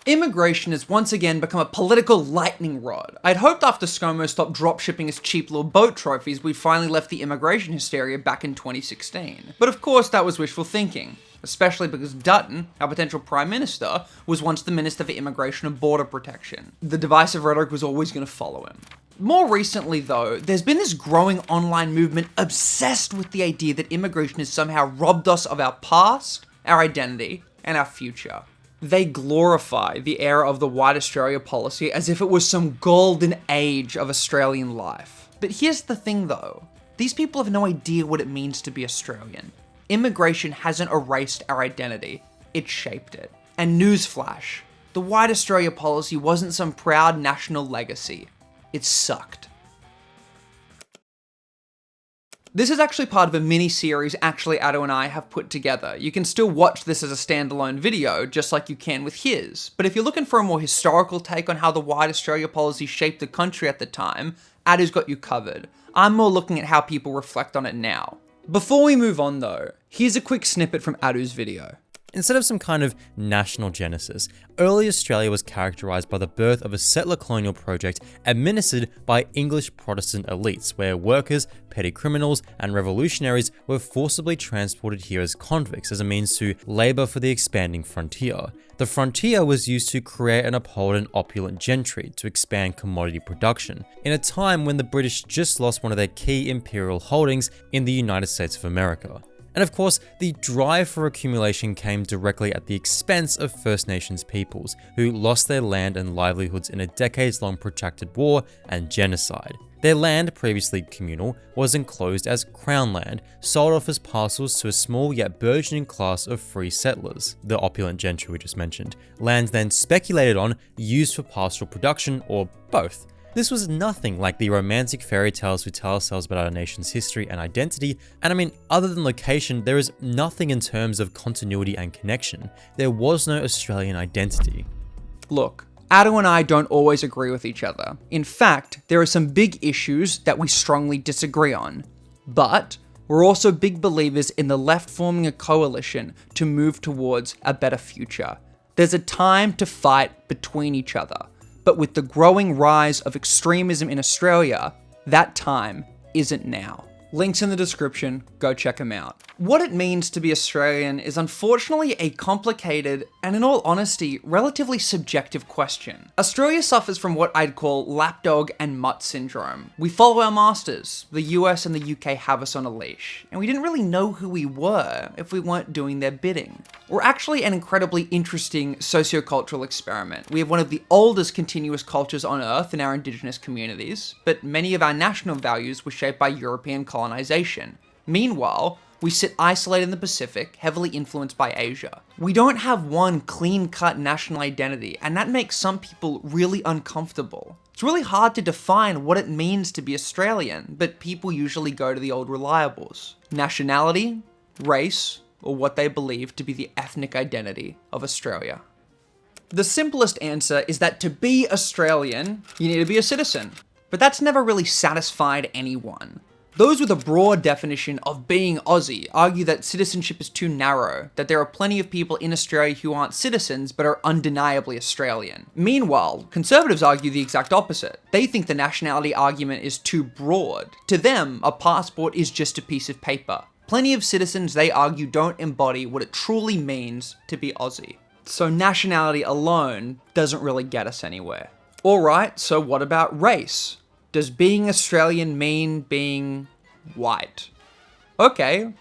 Immigration has once again become a political lightning rod. I'd hoped after ScoMo stopped dropshipping his cheap little boat trophies, we finally left the immigration hysteria back in 2016. But of course that was wishful thinking, especially because Dutton, our potential Prime Minister, was once the Minister for Immigration and Border Protection. The divisive rhetoric was always going to follow him. More recently though, there's been this growing online movement obsessed with the idea that immigration has somehow robbed us of our past, our identity, and our future. They glorify the era of the White Australia policy as if it was some golden age of Australian life. But here's the thing though, these people have no idea what it means to be Australian. Immigration hasn't erased our identity, it shaped it. And newsflash, the White Australia policy wasn't some proud national legacy, it sucked. This is actually part of a mini-series Addo and I have put together. You can still watch this as a standalone video, just like you can with his. But if you're looking for a more historical take on how the White Australia policy shaped the country at the time, Addo's got you covered. I'm more looking at how people reflect on it now. Before we move on though, here's a quick snippet from Addo's video. Instead of some kind of national genesis, early Australia was characterised by the birth of a settler colonial project administered by English Protestant elites, where workers, petty criminals, and revolutionaries were forcibly transported here as convicts as a means to labour for the expanding frontier. The frontier was used to create and uphold an opulent gentry to expand commodity production, in a time when the British just lost one of their key imperial holdings in the United States of America. And of course, the drive for accumulation came directly at the expense of First Nations peoples, who lost their land and livelihoods in a decades-long protracted war and genocide. Their land, previously communal, was enclosed as Crown land, sold off as parcels to a small yet burgeoning class of free settlers, the opulent gentry we just mentioned. Lands then speculated on, used for pastoral production, or both. This was nothing like the romantic fairy tales we tell ourselves about our nation's history and identity, and I mean, other than location, there is nothing in terms of continuity and connection. There was no Australian identity. Look, Addo and I don't always agree with each other. In fact, there are some big issues that we strongly disagree on. But we're also big believers in the left forming a coalition to move towards a better future. There's a time to fight between each other. But with the growing rise of extremism in Australia, that time isn't now. Links in the description, go check them out. What it means to be Australian is unfortunately a complicated, and in all honesty, relatively subjective question. Australia suffers from what I'd call lapdog and mutt syndrome. We follow our masters. The US and the UK have us on a leash, and we didn't really know who we were if we weren't doing their bidding. We're actually an incredibly interesting sociocultural experiment. We have one of the oldest continuous cultures on Earth in our Indigenous communities, but many of our national values were shaped by European colonization. Meanwhile, we sit isolated in the Pacific, heavily influenced by Asia. We don't have one clean-cut national identity, and that makes some people really uncomfortable. It's really hard to define what it means to be Australian, but people usually go to the old reliables. Nationality, race, or what they believe to be the ethnic identity of Australia. The simplest answer is that to be Australian, you need to be a citizen. But that's never really satisfied anyone. Those with a broad definition of being Aussie argue that citizenship is too narrow, that there are plenty of people in Australia who aren't citizens but are undeniably Australian. Meanwhile, conservatives argue the exact opposite. They think the nationality argument is too broad. To them, a passport is just a piece of paper. Plenty of citizens, they argue, don't embody what it truly means to be Aussie. So nationality alone doesn't really get us anywhere. Alright, so what about race? Does being Australian mean being white? Okay,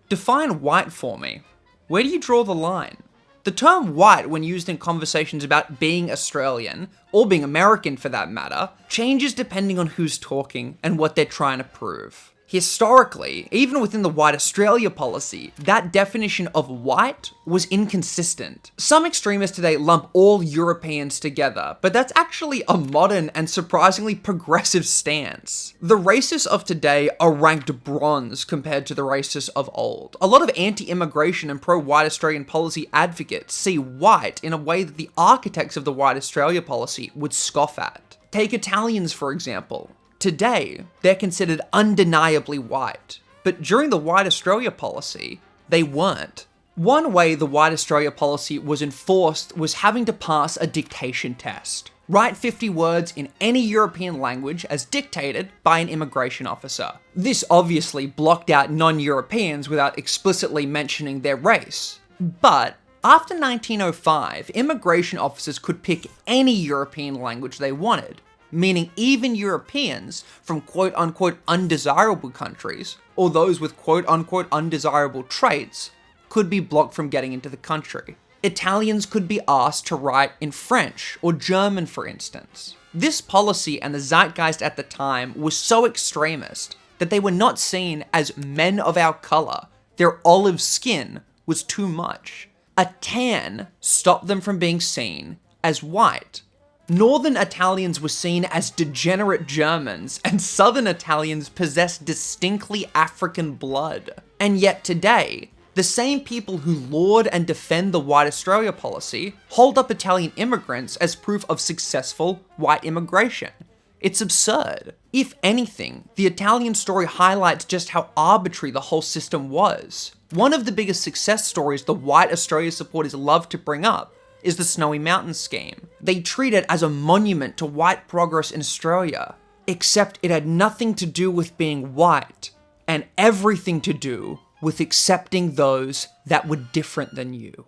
define white for me. Where do you draw the line? The term white, when used in conversations about being Australian, or being American for that matter, changes depending on who's talking and what they're trying to prove. Historically, even within the White Australia policy, that definition of white was inconsistent. Some extremists today lump all Europeans together, but that's actually a modern and surprisingly progressive stance. The racists of today are ranked bronze compared to the racists of old. A lot of anti-immigration and pro-White Australian policy advocates see white in a way that the architects of the White Australia policy would scoff at. Take Italians, for example. Today, they're considered undeniably white, but during the White Australia policy, they weren't. One way the White Australia policy was enforced was having to pass a dictation test. Write 50 words in any European language as dictated by an immigration officer. This obviously blocked out non-Europeans without explicitly mentioning their race. But after 1905, immigration officers could pick any European language they wanted, meaning even Europeans from quote-unquote undesirable countries, or those with quote-unquote undesirable traits, could be blocked from getting into the country. Italians could be asked to write in French or German, for instance. This policy and the zeitgeist at the time was so extremist that they were not seen as men of our colour. Their olive skin was too much. A tan stopped them from being seen as white. Northern Italians were seen as degenerate Germans, and Southern Italians possessed distinctly African blood. And yet today, the same people who laud and defend the White Australia policy hold up Italian immigrants as proof of successful white immigration. It's absurd. If anything, the Italian story highlights just how arbitrary the whole system was. One of the biggest success stories the White Australia supporters love to bring up is the Snowy Mountains scheme. They treat it as a monument to white progress in Australia, except it had nothing to do with being white, and everything to do with accepting those that were different than you.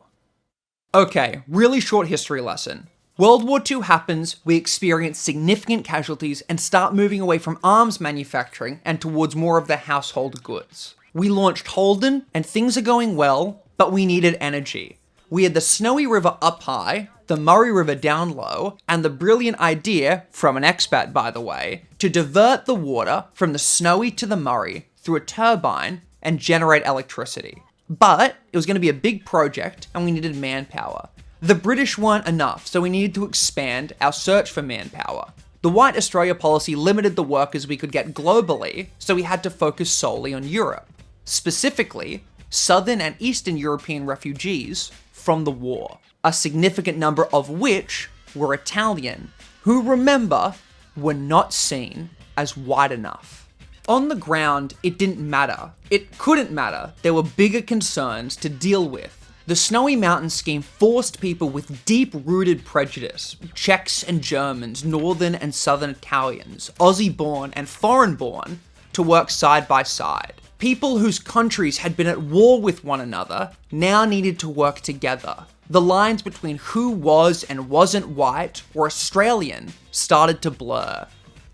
Okay, really short history lesson. World War II happens, we experience significant casualties and start moving away from arms manufacturing and towards more of the household goods. We launched Holden and things are going well, but we needed energy. We had the Snowy River up high, the Murray River down low, and the brilliant idea, from an expat by the way, to divert the water from the Snowy to the Murray through a turbine and generate electricity. But it was going to be a big project and we needed manpower. The British weren't enough, so we needed to expand our search for manpower. The White Australia policy limited the workers we could get globally, so we had to focus solely on Europe. Specifically, Southern and Eastern European refugees from the war, a significant number of which were Italian, who, remember, were not seen as white enough. On the ground, it didn't matter. It couldn't matter. There were bigger concerns to deal with. The Snowy Mountains scheme forced people with deep-rooted prejudice, Czechs and Germans, Northern and Southern Italians, Aussie-born and foreign-born, to work side by side. People whose countries had been at war with one another now needed to work together. The lines between who was and wasn't white or Australian started to blur.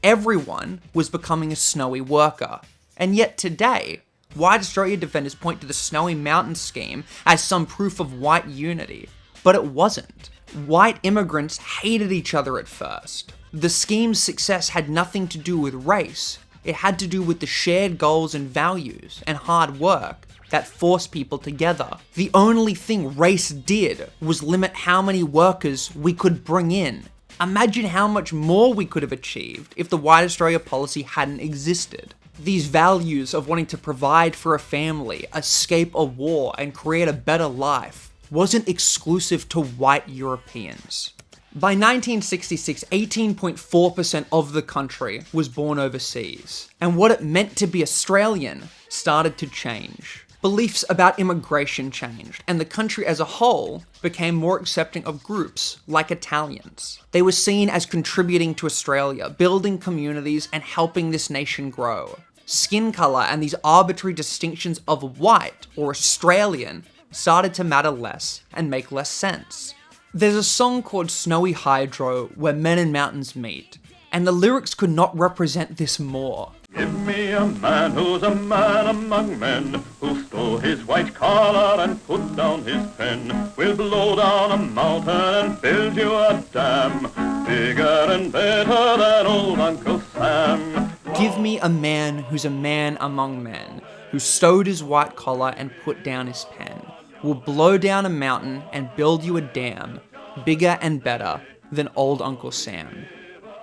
Everyone was becoming a snowy worker. And yet today, White Australia defenders point to the Snowy Mountains scheme as some proof of white unity. But it wasn't. White immigrants hated each other at first. The scheme's success had nothing to do with race. It had to do with the shared goals and values and hard work that forced people together. The only thing race did was limit how many workers we could bring in. Imagine how much more we could have achieved if the White Australia policy hadn't existed. These values of wanting to provide for a family, escape a war, and create a better life wasn't exclusive to white Europeans. By 1966, 18.4% of the country was born overseas, and what it meant to be Australian started to change. Beliefs about immigration changed, and the country as a whole became more accepting of groups like Italians. They were seen as contributing to Australia, building communities, and helping this nation grow. Skin colour and these arbitrary distinctions of white or Australian started to matter less and make less sense. There's a song called Snowy Hydro where men and mountains meet, and the lyrics could not represent this more. Give me a man who's a man among men, who stole his white collar and put down his pen. We'll blow down a mountain and build you a dam, bigger and better than old Uncle Sam. Give me a man who's a man among men, who stowed his white collar and put down his pen. We'll blow down a mountain and build you a dam, bigger and better than old Uncle Sam.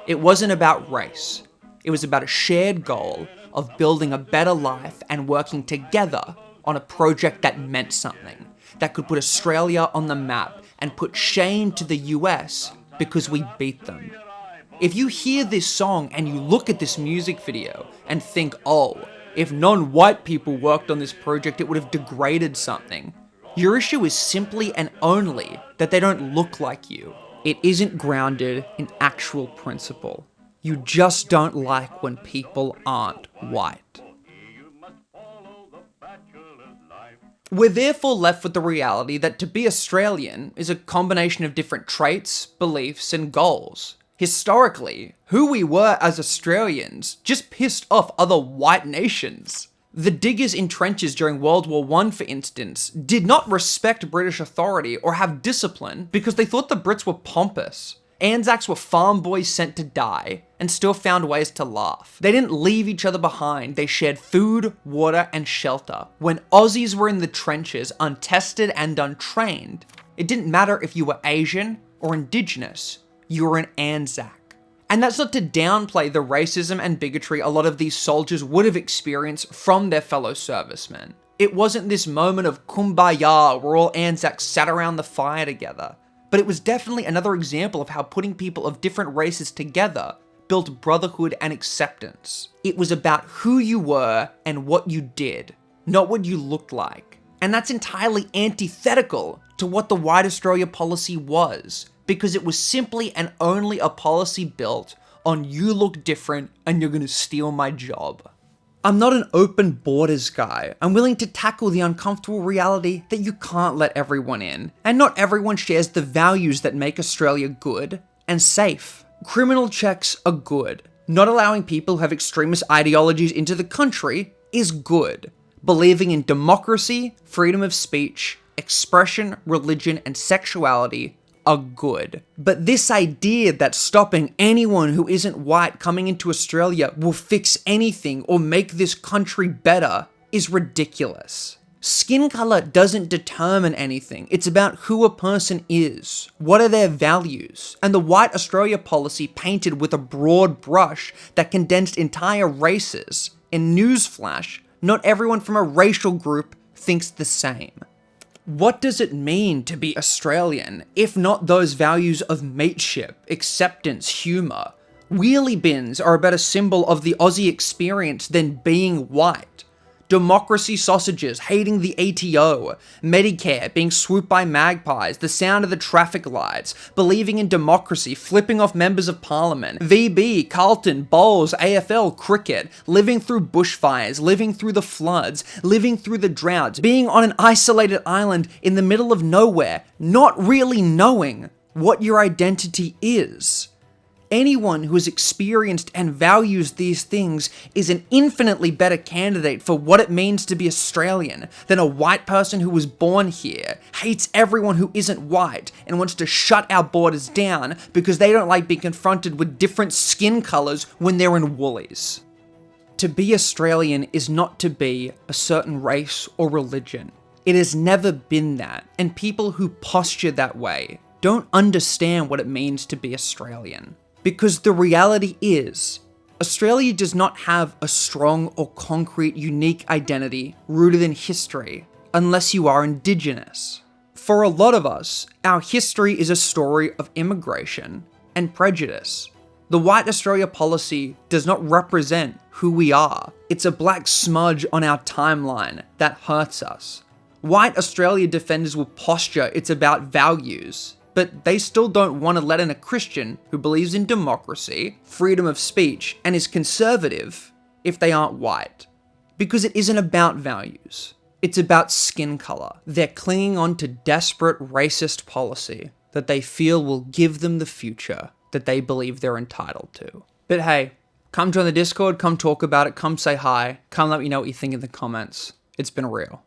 It wasn't about race. It was about a shared goal of building a better life and working together on a project that meant something, that could put Australia on the map and put shame to the US because we beat them. If you hear this song and you look at this music video and think, oh, if non-white people worked on this project, it would have degraded something, Your issue is simply and only that they don't look like you. It isn't grounded in actual principle. You just don't like when people aren't white. We're therefore left with the reality that to be Australian is a combination of different traits, beliefs, and goals. Historically, who we were as Australians just pissed off other white nations. The diggers in trenches during World War I, for instance, did not respect British authority or have discipline because they thought the Brits were pompous. Anzacs were farm boys sent to die and still found ways to laugh. They didn't leave each other behind, they shared food, water, and shelter. When Aussies were in the trenches, untested and untrained, it didn't matter if you were Asian or Indigenous, you were an Anzac. And that's not to downplay the racism and bigotry a lot of these soldiers would have experienced from their fellow servicemen. It wasn't this moment of kumbaya where all Anzacs sat around the fire together. But it was definitely another example of how putting people of different races together built brotherhood and acceptance. It was about who you were and what you did, not what you looked like. And that's entirely antithetical to what the White Australia policy was, because it was simply and only a policy built on you look different and you're gonna steal my job. I'm not an open borders guy. I'm willing to tackle the uncomfortable reality that you can't let everyone in, and not everyone shares the values that make Australia good and safe. Criminal checks are good. Not allowing people who have extremist ideologies into the country is good. Believing in democracy, freedom of speech, expression, religion, and sexuality are good. But this idea that stopping anyone who isn't white coming into Australia will fix anything or make this country better is ridiculous. Skin color doesn't determine anything. It's about who a person is. What are their values? And the White Australia policy painted with a broad brush that condensed entire races. In newsflash, not everyone from a racial group thinks the same. What does it mean to be Australian, if not those values of mateship, acceptance, humour? Wheelie bins are a better symbol of the Aussie experience than being white. Democracy sausages, hating the ATO, Medicare, being swooped by magpies, the sound of the traffic lights, believing in democracy, flipping off members of parliament, VB, Carlton, bowls, AFL, cricket, living through bushfires, living through the floods, living through the droughts, being on an isolated island in the middle of nowhere, not really knowing what your identity is. Anyone who has experienced and values these things is an infinitely better candidate for what it means to be Australian than a white person who was born here, hates everyone who isn't white, and wants to shut our borders down because they don't like being confronted with different skin colours when they're in Woolies. To be Australian is not to be a certain race or religion. It has never been that, and people who posture that way don't understand what it means to be Australian. Because the reality is, Australia does not have a strong or concrete unique identity rooted in history, unless you are Indigenous. For a lot of us, our history is a story of immigration and prejudice. The White Australia policy does not represent who we are. It's a black smudge on our timeline that hurts us. White Australia defenders will posture it's about values, but they still don't want to let in a Christian who believes in democracy, freedom of speech, and is conservative if they aren't white. Because it isn't about values. It's about skin color. They're clinging on to desperate racist policy that they feel will give them the future that they believe they're entitled to. But hey, come join the Discord, come talk about it, come say hi, come let me know what you think in the comments. It's been real.